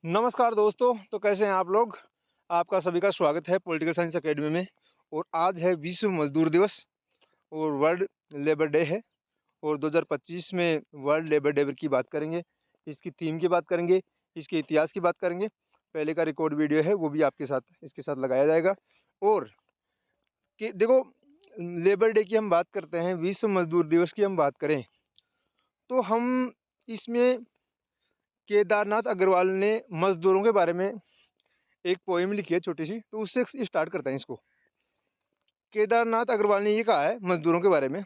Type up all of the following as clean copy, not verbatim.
नमस्कार दोस्तों। तो कैसे हैं आप लोग। आपका सभी का स्वागत है पॉलिटिकल साइंस एकेडमी में। और आज है विश्व मजदूर दिवस और वर्ल्ड लेबर डे है। और 2025 में वर्ल्ड लेबर डे की बात करेंगे, इसकी थीम की बात करेंगे, इसके इतिहास की बात करेंगे। पहले का रिकॉर्ड वीडियो है वो भी आपके साथ इसके साथ लगाया जाएगा। और कि देखो, लेबर डे की हम बात करते हैं, विश्व मजदूर दिवस की हम बात करें तो हम इसमें केदारनाथ अग्रवाल ने मजदूरों के बारे में एक पोएम लिखी है छोटी सी, तो उससे स्टार्ट करते हैं इसको। केदारनाथ अग्रवाल ने ये कहा है मजदूरों के बारे में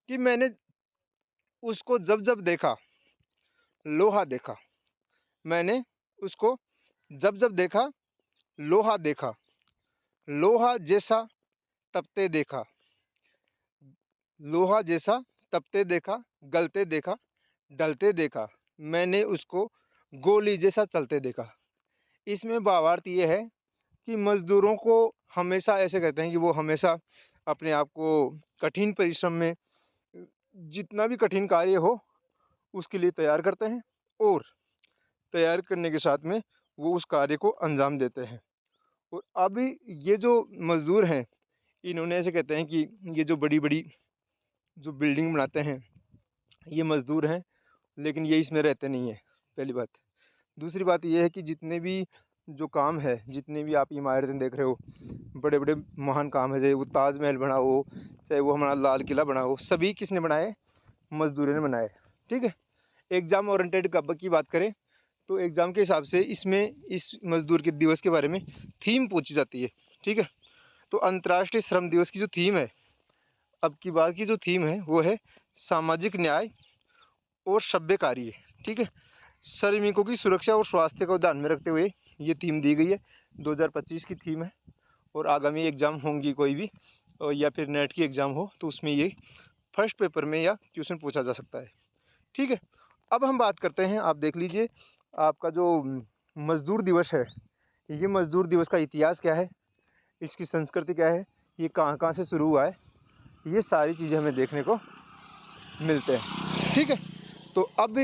कि मैंने उसको जब जब देखा लोहा देखा। मैंने उसको जब जब देखा लोहा देखा, लोहा जैसा तपते देखा, लोहा जैसा तपते देखा, गलते देखा, ढलते देखा, मैंने उसको गोली जैसा चलते देखा। इसमें भावार्थ ये है कि मजदूरों को हमेशा ऐसे कहते हैं कि वो हमेशा अपने आप को कठिन परिश्रम में, जितना भी कठिन कार्य हो उसके लिए तैयार करते हैं और तैयार करने के साथ में वो उस कार्य को अंजाम देते हैं। और अभी ये जो मजदूर हैं, इन्होंने ऐसे कहते हैं कि ये जो बड़ी बड़ी जो बिल्डिंग बनाते हैं ये मजदूर हैं, लेकिन ये इसमें रहते नहीं हैं, पहली बात। दूसरी बात ये है कि जितने भी जो काम है, जितने भी आप इमारतें देख रहे हो, बड़े बड़े महान काम है, चाहे वो ताजमहल बना हो, चाहे वो हमारा लाल किला बना हो, सभी किसने बनाए? मजदूरों ने बनाए। ठीक है। एग्ज़ाम ओरिएंटेड कब की बात करें तो एग्ज़ाम के हिसाब से इसमें इस मजदूर के दिवस के बारे में थीम पूछी जाती है। ठीक है। तो अंतर्राष्ट्रीय श्रम दिवस की जो थीम है, अब की बार की जो थीम है वो है सामाजिक न्याय और सभ्य कार्य। ठीक है। श्रमिकों की सुरक्षा और स्वास्थ्य को ध्यान में रखते हुए ये थीम दी गई है। 2025 की थीम है। और आगामी एग्ज़ाम होंगी कोई भी या फिर नेट की एग्ज़ाम हो तो उसमें ये फर्स्ट पेपर में या क्वेश्चन पूछा जा सकता है। ठीक है। अब हम बात करते हैं, आप देख लीजिए आपका जो मज़दूर दिवस है, ये मज़दूर दिवस का इतिहास क्या है, इसकी संस्कृति क्या है, ये कहाँ कहाँ से शुरू हुआ है, ये सारी चीज़ें हमें देखने को मिलते हैं। ठीक है। तो अब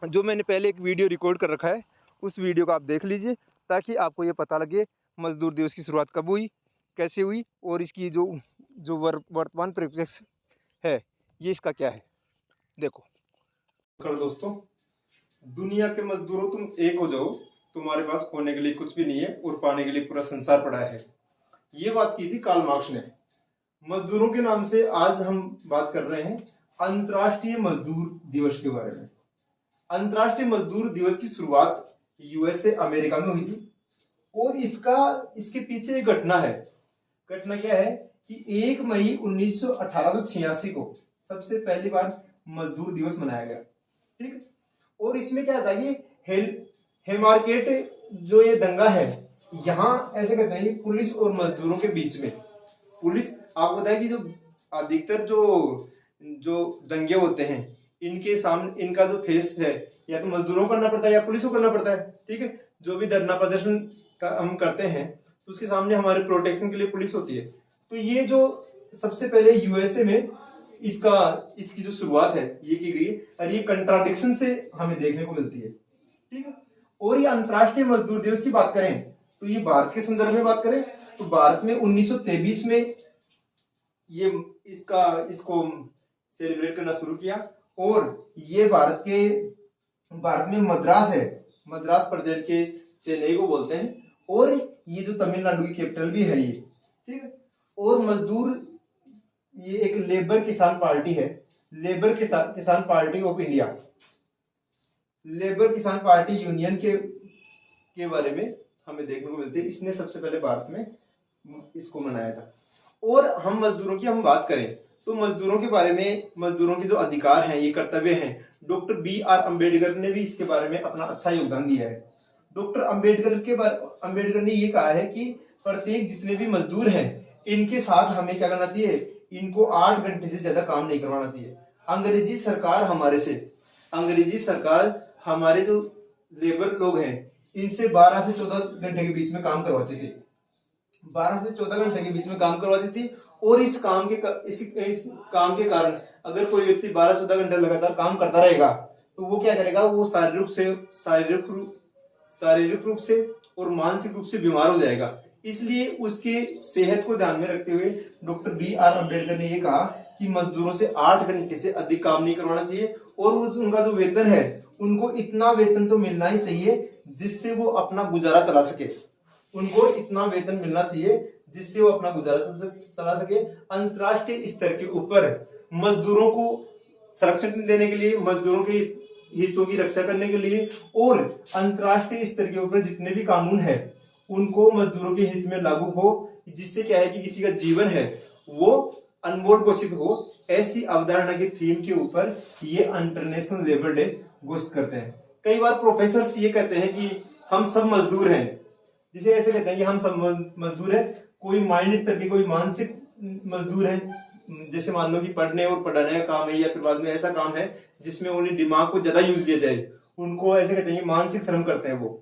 जो मैंने पहले एक वीडियो रिकॉर्ड कर रखा है उस वीडियो को आप देख लीजिए ताकि आपको ये पता लगे मज़दूर दिवस की शुरुआत कब हुई, कैसे हुई और इसकी जो जो वर्तमान परिप्रेक्ष्य है ये इसका क्या है। देखो नमस्कार दोस्तों, दुनिया के मजदूरों तुम एक हो जाओ, तुम्हारे पास खोने के लिए कुछ भी नहीं है और पाने के लिए पूरा संसार पड़ा है। ये बात की थी कार्ल मार्क्स ने। मजदूरों के नाम से आज हम बात कर रहे हैं अंतर्राष्ट्रीय मजदूर दिवस के बारे में। अंतर्राष्ट्रीय मजदूर दिवस की शुरुआत यूएसए अमेरिका में हुई थी और इसके पीछे एक घटना है। घटना क्या है कि 1 मई 1886 को सबसे पहली बार मजदूर दिवस मनाया गया। ठीक। और इसमें क्या था, ये हेमार्केट जो ये दंगा है, यहाँ ऐसे कहते हैं पुलिस और मजदूरों के बीच में, पुलिस आपको बताया कि जो अधिकतर जो जो दंगे होते हैं इनके सामने इनका जो फेस है या तो मजदूरों को करना पड़ता है या पुलिस को करना पड़ता है। ठीक है। जो भी धरना प्रदर्शन का हम करते हैं तो उसके सामने हमारे प्रोटेक्शन के लिए पुलिस होती है। तो ये जो सबसे पहले यूएसए में इसकी जो शुरुआत है ये की गई और ये कंट्राडिक्शन से हमें देखने को मिलती है। ठीक है। और ये अंतर्राष्ट्रीय मजदूर दिवस की बात करें तो ये भारत के संदर्भ में बात करें तो भारत में 1923 में ये इसको सेलिब्रेट करना शुरू किया। और ये भारत में मद्रास है, मद्रास प्रदेश के चेन्नई को बोलते हैं और ये जो तमिलनाडु की कैपिटल भी है ये। ठीक है। और मजदूर ये एक लेबर किसान पार्टी है, लेबर किसान पार्टी ऑफ इंडिया, लेबर किसान पार्टी यूनियन के बारे में हमें देखने को मिलते हैं। इसने सबसे पहले भारत में इसको मनाया था। और हम मजदूरों की हम बात करें तो मजदूरों के बारे में, मजदूरों के जो अधिकार हैं, ये कर्तव्य हैं, डॉक्टर BR अम्बेडकर ने भी इसके बारे में अपना अच्छा योगदान दिया है। डॉक्टर अम्बेडकर ने ये कहा है कि प्रत्येक जितने भी मजदूर हैं इनके साथ हमें क्या करना चाहिए, इनको 8 घंटे से ज्यादा काम नहीं करवाना चाहिए। अंग्रेजी सरकार हमारे जो लेबर लोग हैं इनसे 12 से 14 घंटे के बीच में काम करवाती थी, 12 से 14 घंटे के बीच में काम करवाती थी। और इस काम के कारण अगर कोई व्यक्ति 12-14 घंटे लगातार काम करता रहेगा तो वो क्या करेगा, वो शारीरिक रूप से और मानसिक रूप से बीमार हो जाएगा। इसलिए उसकी सेहत को ध्यान में रखते हुए डॉक्टर B.R. अम्बेडकर ने ये कहा कि मजदूरों से 8 घंटे से अधिक काम नहीं करवाना चाहिए, और उनका जो वेतन है, उनको इतना वेतन तो मिलना ही चाहिए जिससे वो अपना गुजारा चला सके। उनको इतना वेतन मिलना चाहिए जिससे वो अपना गुजारा चला सके। अंतर्राष्ट्रीय स्तर के ऊपर मजदूरों को संरक्षण देने के लिए, मजदूरों के हितों की रक्षा करने के लिए, और अंतर्राष्ट्रीय स्तर के ऊपर जितने भी कानून है उनको मजदूरों के हित में लागू हो, जिससे क्या है कि किसी का जीवन है वो अनमोल घोषित हो। ऐसी अवधारणा की थीम के ऊपर ये इंटरनेशनल लेबर डे घोषित करते हैं। कई बार प्रोफेसर ये कहते हैं कि हम सब मजदूर हैं, जिसे ऐसे कहते हैं कि हम सब मजदूर हैं। कोई माइंड स्तर के, कोई मानसिक मजदूर है, जैसे मान लो कि पढ़ने और पढ़ाने का काम है, या फिर बाद में ऐसा काम है जिसमें उन्हें दिमाग को ज्यादा यूज किया जाए, उनको ऐसे कहते हैं कि मानसिक श्रम करते हैं वो।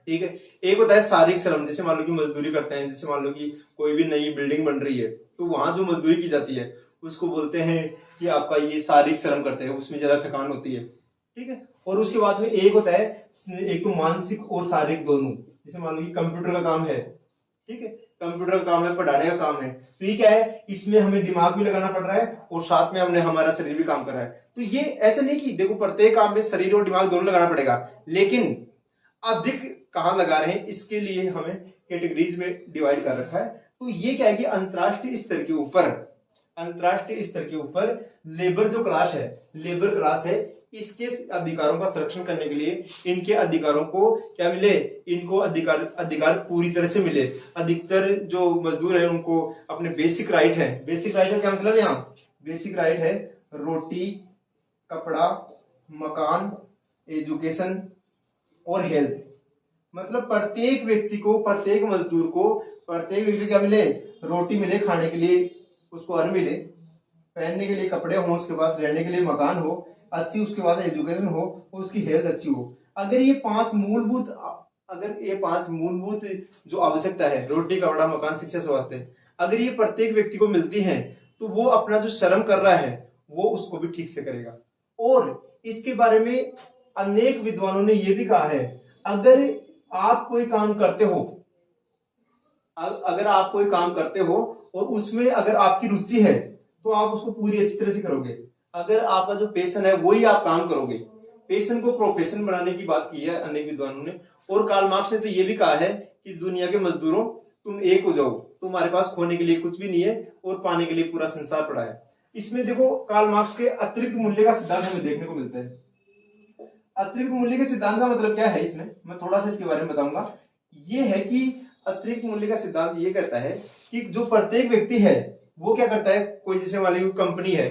ठीक है। एक होता है शारीरिक श्रम, जैसे मान लो कि मजदूरी करते हैं, जैसे मान लो कि कोई भी नई बिल्डिंग बन रही है तो वहां जो मजदूरी की जाती है उसको बोलते हैं कि आपका ये शारीरिक श्रम करते हैं, उसमें ज्यादा थकान होती है। ठीक है। और उसके बाद में एक होता है, एक तो मानसिक और शारीरिक दोनों, जैसे मान लो कि कंप्यूटर का काम है, ठीक है, कंप्यूटर का काम है, पढ़ाने का काम है, तो ये क्या है, इसमें हमें दिमाग भी लगाना पड़ रहा है और साथ में हमने हमारा शरीर भी काम कर रहा है। तो ये ऐसा नहीं कि देखो प्रत्येक काम में शरीर और दिमाग दोनों लगाना पड़ेगा, लेकिन अधिक कहाँ लगा रहे हैं इसके लिए हमें कैटेगरीज में डिवाइड कर रखा है। तो ये क्या है कि अंतर्राष्ट्रीय स्तर के ऊपर लेबर जो क्लास है, लेबर क्लास है, इसके अधिकारों का संरक्षण करने के लिए इनके अधिकारों को क्या मिले, इनको अधिकार पूरी तरह से मिले। अधिकतर जो मजदूर है उनको अपने बेसिक राइट है, बेसिक राइट का क्या मतलब है, यहाँ बेसिक राइट है रोटी, कपड़ा, मकान, एजुकेशन और हेल्थ। मतलब प्रत्येक व्यक्ति को, प्रत्येक मजदूर को, प्रत्येक व्यक्ति क्या मिले, रोटी मिले खाने के लिए, उसको अन्न मिले, पहनने के लिए कपड़े हो, उसके पास रहने के लिए मकान हो, अच्छी उसके पास एजुकेशन हो और उसकी हेल्थ अच्छी हो। अगर ये पांच मूलभूत जो आवश्यकता है, रोटी, कपड़ा, मकान, शिक्षा, स्वास्थ्य, अगर ये प्रत्येक व्यक्ति को मिलती है तो वो अपना जो श्रम कर रहा है वो उसको भी ठीक से करेगा। और इसके बारे में अनेक विद्वानों ने यह भी कहा है, अगर आप कोई काम करते हो और उसमें अगर आपकी रुचि है तो आप उसको पूरी अच्छी तरह से करोगे। अगर आपका जो पैशन है वही आप काम करोगे। पैशन को प्रोफेशन बनाने की बात की है अनेक विद्वानों ने। और कार्ल मार्क्स ने तो ये भी कहा है कि दुनिया के मजदूरों तुम एक हो जाओ, तुम्हारे पास खोने के लिए कुछ भी नहीं है और पाने के लिए पूरा संसार पड़ा है। इसमें देखो कार्ल मार्क्स के अतिरिक्त मूल्य का सिद्धांत हमें देखने को मिलता है। अतिरिक्त मूल्य के सिद्धांत का मतलब क्या है, इसमें मैं थोड़ा सा इसके बारे में बताऊंगा। ये है कि अतिरिक्त मूल्य का सिद्धांत ये कहता है कि जो प्रत्येक व्यक्ति है वो क्या करता है, कोई जैसे वाली कंपनी है,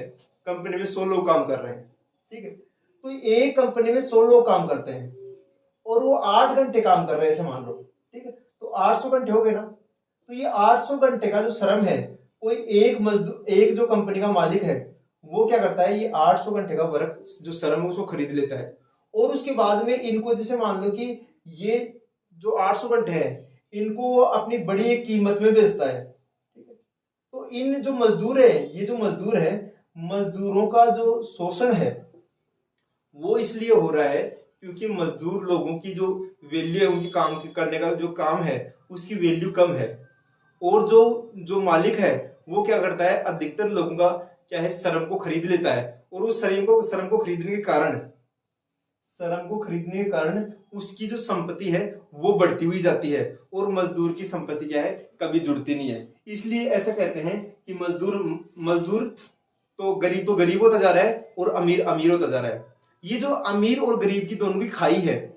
कंपनी में 100 लोग काम कर रहे हैं, ठीक है, तो एक कंपनी में 100 लोग काम करते हैं और वो 8 घंटे काम कर रहे हैं ऐसे मान लो, ठीक है, तो 800 घंटे हो गए ना। तो ये 800 घंटे का जो श्रम है, कोई एक जो कंपनी का मालिक है वो क्या करता है, ये 800 घंटे का वर्क जो श्रम है उसको खरीद लेता है और उसके बाद में इनको जैसे मान लो कि ये जो 800 घंटे है इनको अपनी बड़ी एक कीमत में बेचता है, ठीक है। तो इन जो मजदूर है, ये जो मजदूर है, मजदूरों का जो शोषण है वो इसलिए हो रहा है क्योंकि मजदूर लोगों की जो वैल्यू है, उनकी काम करने का जो काम है उसकी वैल्यू कम है। और जो मालिक है वो क्या करता है, अधिकतर लोगों का क्या है, श्रम को खरीद लेता है और उस श्रम को खरीदने के कारण उसकी जो संपत्ति है वो बढ़ती हुई जाती है और मजदूर की संपत्ति क्या है, कभी जुड़ती नहीं है। इसलिए ऐसा कहते हैं कि मजदूर तो गरीब होता जा रहा है और अमीर होता जा रहा है। ये जो अमीर और गरीब की दोनों की खाई है,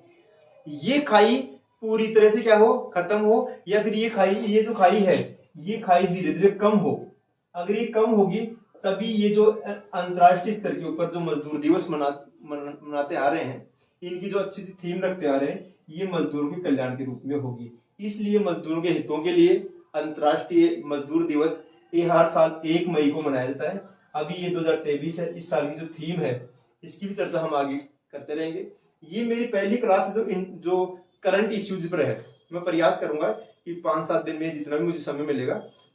ये खाई पूरी तरह से क्या हो, खत्म हो, या फिर ये जो खाई है ये खाई धीरे धीरे कम हो। अगर ये कम होगी तभी ये जो अंतर्राष्ट्रीय स्तर के ऊपर जो मजदूर दिवस मनाते आ रहे हैं, इनकी जो अच्छी सी थीम रखते आ रहे हैं, ये मजदूरों के कल्याण के रूप में होगी। इसलिए मजदूरों के हितों के लिए अंतर्राष्ट्रीय मजदूर दिवस ये हर साल 1 मई को मनाया जाता है। अभी ये 2023 है, इस साल की जो थीम है इसकी भी चर्चा हम आगे करते रहेंगे। ये मेरी पहली क्लास है जो करंट इश्यूज पर है। मैं प्रयास करूंगा कि 5-7 दिन में जितना भी मुझे समय मिलेगा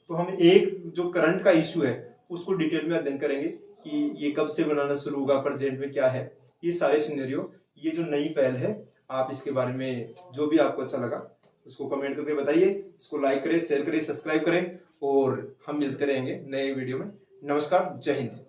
तो हम एक जो करंट का इश्यू है उसको डिटेल में अध्ययन करेंगे कि ये कब से बनाना शुरू होगा, प्रेजेंट में क्या है, ये सारे सिनेरियो, ये जो नई पहल है, आप इसके बारे में जो भी आपको अच्छा लगा उसको कमेंट करके बताइए। इसको लाइक करें, शेयर करें, सब्सक्राइब करें और हम मिलते रहेंगे नए वीडियो में। नमस्कार, जय हिंद।